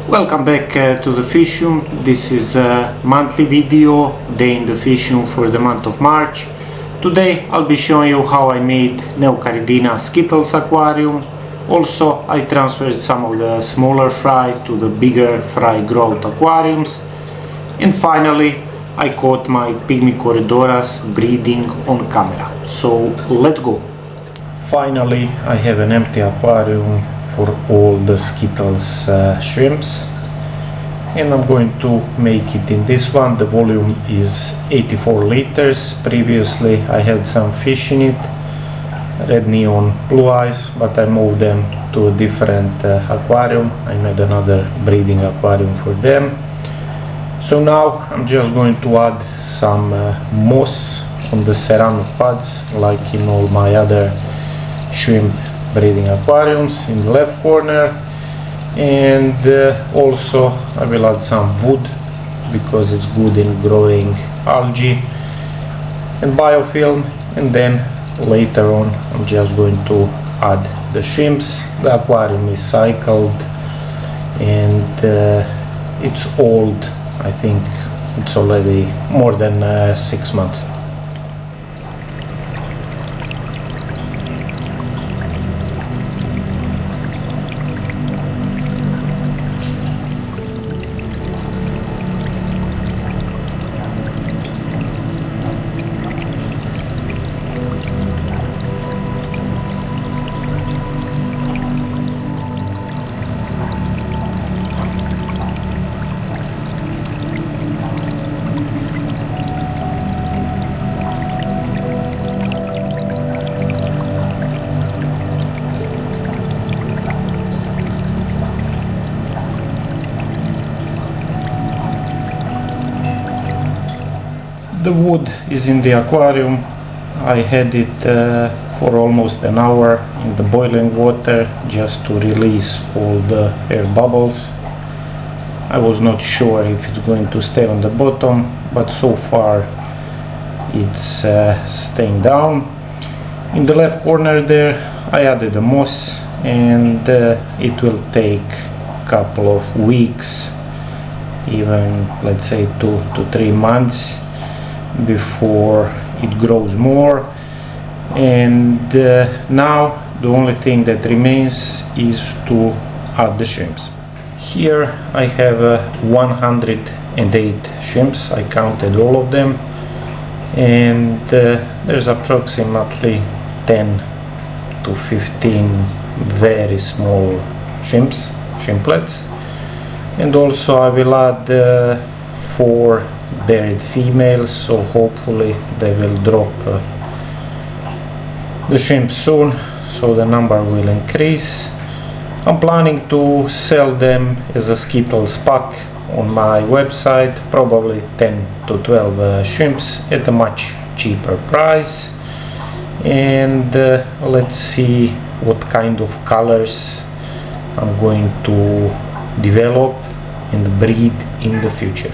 Welcome back to the fish room. This is a monthly video, day in the fish room for the month of March. Today I'll be showing you how I made Neocaridina Skittles aquarium. Also I transferred some of the smaller fry to the bigger fry growth aquariums. And finally I caught my PYGMY CORYDORAS breeding on camera. So let's go. Finally I have an empty aquarium for all the Skittles shrimps, and I'm going to make it in this one. The volume is 84 liters. Previously I had some fish in it, red neon blue eyes, but I moved them to a different aquarium. I made another breeding aquarium for them. So now I'm just going to add some moss on the ceramic pads like in all my other shrimp breeding aquariums in the left corner, and also I will add some wood because it's good in growing algae and biofilm, and then later on I'm just going to add the shrimps. The aquarium is cycled and it's old. I think it's already more than 6 months. The wood is in the aquarium. I had it for almost an hour in the boiling water just to release all the air bubbles. I was not sure if it's going to stay on the bottom, but so far it's staying down. In the left corner there I added the moss, and it will take a couple of weeks, even let's say 2 to 3 months before it grows more. And now the only thing that remains is to add the shrimps. Here I have 108 shrimps. I counted all of them, and there's approximately 10 to 15 very small shrimplets, and also I will add 4 buried females, so hopefully they will drop the shrimp soon, so the number will increase. I'm planning to sell them as a Skittles pack on my website, probably 10 to 12 shrimps at a much cheaper price. And let's see what kind of colors I'm going to develop and breed in the future.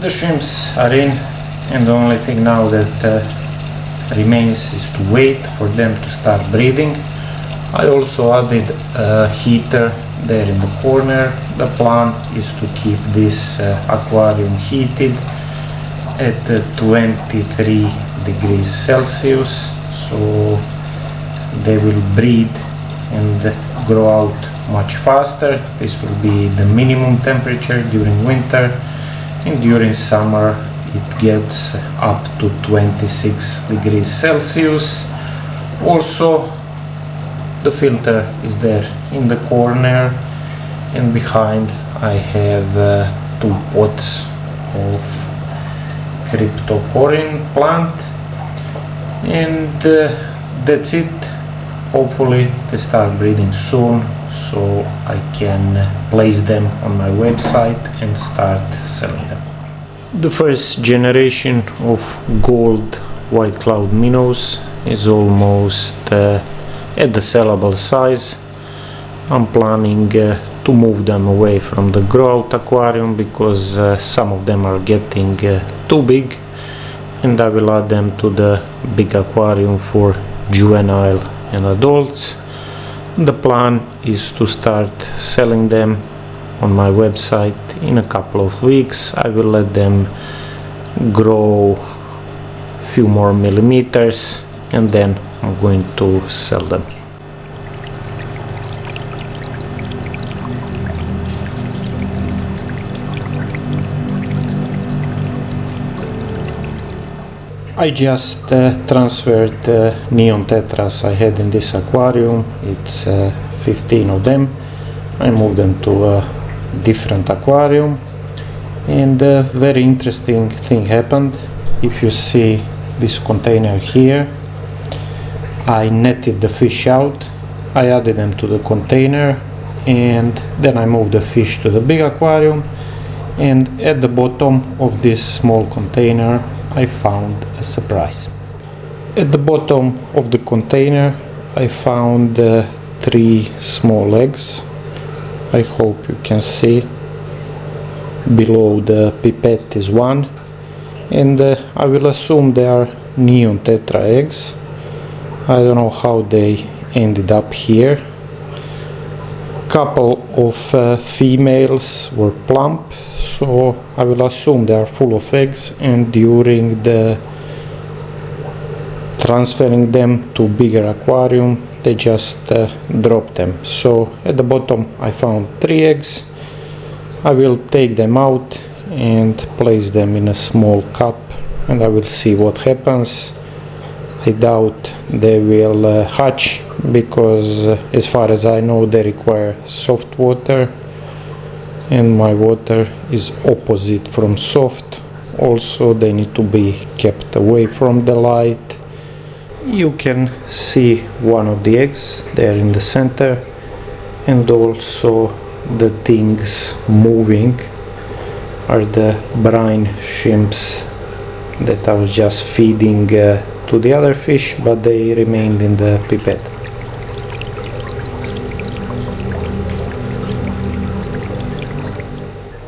The shrimps are in, and the only thing now that remains is to wait for them to start breeding. I also added a heater there in the corner. The plan is to keep this aquarium heated at 23 degrees Celsius, so they will breed and grow out much faster. This will be the minimum temperature during winter, and during summer it gets up to 26 degrees Celsius. Also, the filter is there in the corner, and behind I have 2 pots of cryptocorin plant, and that's it. Hopefully they start breeding soon, so I can place them on my website and start selling them. The first generation of gold white cloud minnows is almost at the sellable size. I'm planning to move them away from the grow-out aquarium because some of them are getting too big, and I will add them to the big aquarium for juvenile and adults. The plan is to start selling them on my website in a couple of weeks. I will let them grow a few more millimeters, and then I'm going to sell them. I just transferred the neon tetras I had in this aquarium. It's 15 of them. I moved them to a different aquarium, and a very interesting thing happened. If you see this container here, I netted the fish out, I added them to the container, and then I moved the fish to the big aquarium, and at the bottom of this small container I found a surprise. At the bottom of the container I found 3 small eggs. I hope you can see. Below the pipette is 1, and I will assume they are neon tetra eggs. I don't know how they ended up here. Couple of females were plump, so I will assume they are full of eggs, and during the transferring them to bigger aquarium they just dropped them. So at the bottom I found 3 eggs. I will take them out and place them in a small cup, and I will see what happens. I doubt they will hatch because as far as I know they require soft water, and my water is opposite from soft. Also they need to be kept away from the light. You can see one of the eggs there in the center, and also the things moving are the brine shrimps that I was just feeding to the other fish, but they remained in the pipette.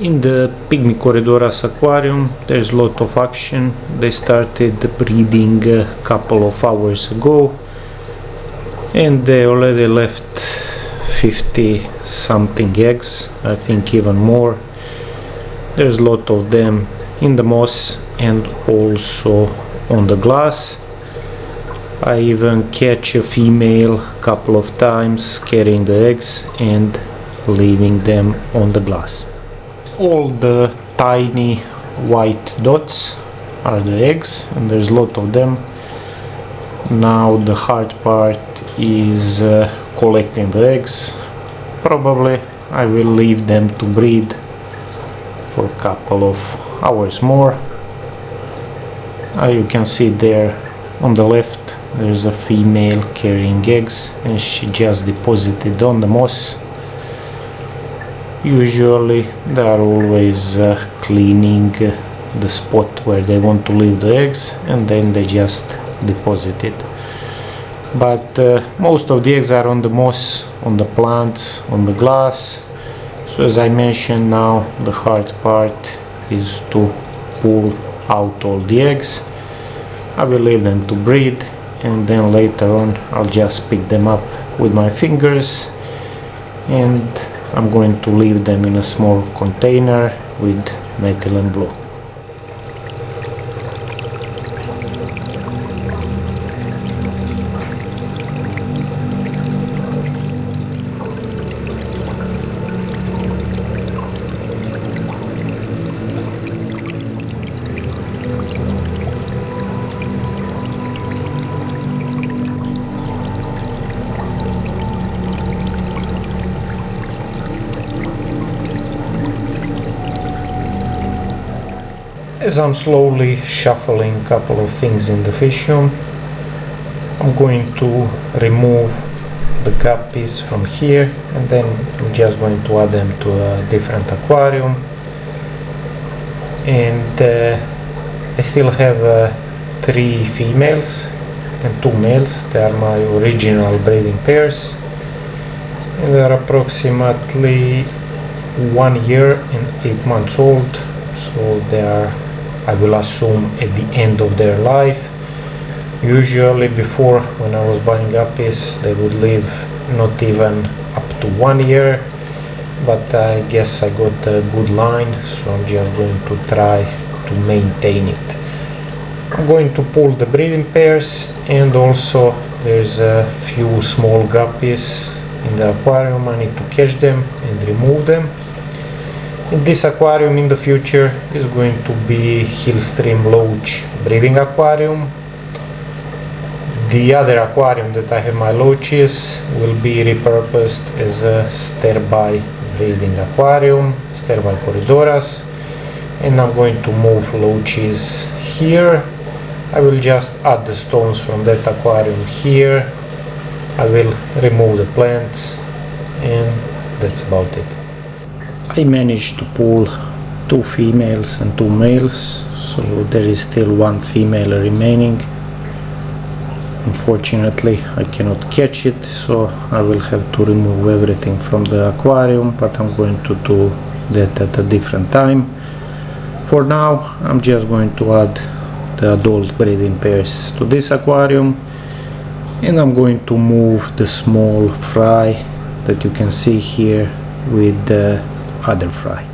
In the PYGMY CORYDORAS aquarium there's a lot of action. They started breeding a couple of hours ago, and they already left 50 something eggs, I think even more. There's a lot of them in the moss and also on the glass. I even catch a female a couple of times carrying the eggs and leaving them on the glass. All the tiny white dots are the eggs, and there's a lot of them. Now the hard part is collecting the eggs. Probably I will leave them to breed for a couple of hours more. You can see there on the left there's a female carrying eggs, and she just deposited on the moss. Usually they are always cleaning the spot where they want to leave the eggs, and then they just deposit it. But most of the eggs are on the moss, on the plants, on the glass. So as I mentioned, now the hard part is to pull out all the eggs. I will leave them to breed, and then later on I'll just pick them up with my fingers, and I'm going to leave them in a small container with methylene blue. As I'm slowly shuffling a couple of things in the fish room, I'm going to remove the guppies from here, and then I'm just going to add them to a different aquarium. And I still have 3 females and 2 males. They are my original breeding pairs, and they are approximately 1 year and 8 months old, so they are, I will assume, at the end of their life. Usually before, when I was buying guppies, they would live not even up to 1 year, but I guess I got a good line, so I'm just going to try to maintain it. I'm going to pull the breeding pairs, and also there's a few small guppies in the aquarium. I need to catch them and remove them. And this aquarium in the future is going to be Hillstream Lodge breeding aquarium. The other aquarium that I have my loaches will be repurposed as a Sterbai breeding aquarium, SKITTLES CORYDORAS, and I'm going to move loaches here. I will just add the stones from that aquarium here. I will remove the plants, and that's about it. I managed to pull 2 females and 2 males, so there is still 1 female remaining. Unfortunately, I cannot catch it, so I will have to remove everything from the aquarium, but I'm going to do that at a different time. For now, I'm just going to add the adult breeding pairs to this aquarium, and I'm going to move the small fry that you can see here with the other fry.